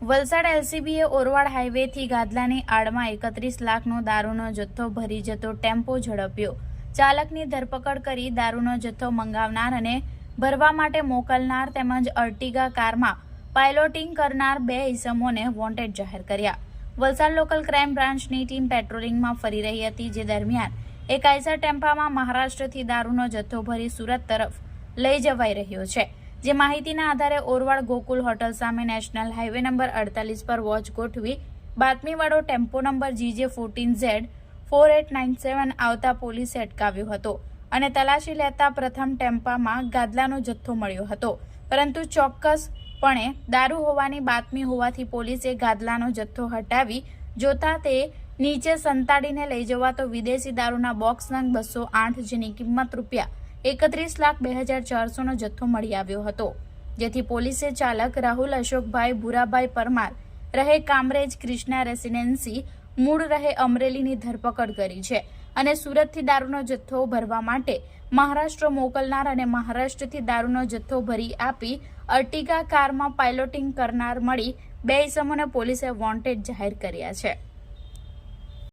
વલસાડ એલસીબીએ ઓરવાડ હાઈવેથી ગાદલાની આડમાં 31 લાખનો દારૂનો જથ્થો ભરી જતો ટેમ્પો ઝડપ્યો। ચાલકની ધરપકડ કરી દારૂનો જથ્થો મંગાવનાર અને ભરવા માટે મોકલનાર તેમજ અર્ટિગા કારમાં પાયલોટિંગ કરનાર 2 ઇસમોને વોન્ટેડ જાહેર કર્યા। વલસાડ લોકલ ક્રાઇમ બ્રાન્ચની ટીમ પેટ્રોલિંગમાં ફરી રહી હતી, જે દરમિયાન એક આઈસર ટેમ્પામાં મહારાષ્ટ્રથી દારૂનો જથ્થો ભરી સુરત તરફ લઈ જવાઈ રહ્યો છે। જે માહિતીના આધારે ઓરવાડ ગોકુલ હોટલ સામે નેશનલ હાઈવે નંબર 48 પર વોચ ગોઠવી બાતમીવાળો ટેમ્પો નંબર GJ14Z 4897 આવતા પોલીસે અટકાવ્યો હતો અને તલાશી લેતા પ્રથમ ટેમ્પામાં ગાદલાનો જથ્થો મળ્યો હતો, પરંતુ ચોક્કસપણે દારૂ હોવાની બાતમી હોવાથી પોલીસે ગાદલાનો જથ્થો હટાવી જોતા તે નીચે સંતાડીને લઈ જવાતો વિદેશી દારૂના બોક્સ નંગ 208 જેની કિંમત ₹31,02,400 નો જથ્થો મળી આવ્યો હતો, જેથી પોલીસે ચાલક રાહુલ અશોકભાઈ ભુરાભાઈ પરમાર રહે કામરેજ ક્રિષ્ના રેસિડેન્સી મૂળ રહે અમરેલીની ધરપકડ કરી છે અને સુરતથી દારૂનો જથ્થો ભરવા માટે મહારાષ્ટ્ર મોકલનાર અને મહારાષ્ટ્રથી દારૂનો જથ્થો ભરી આપી અર્ટિગા કારમાં પાયલોટિંગ કરનાર મળી 2 ઇસમોને પોલીસે વોન્ટેડ જાહેર કર્યા છે।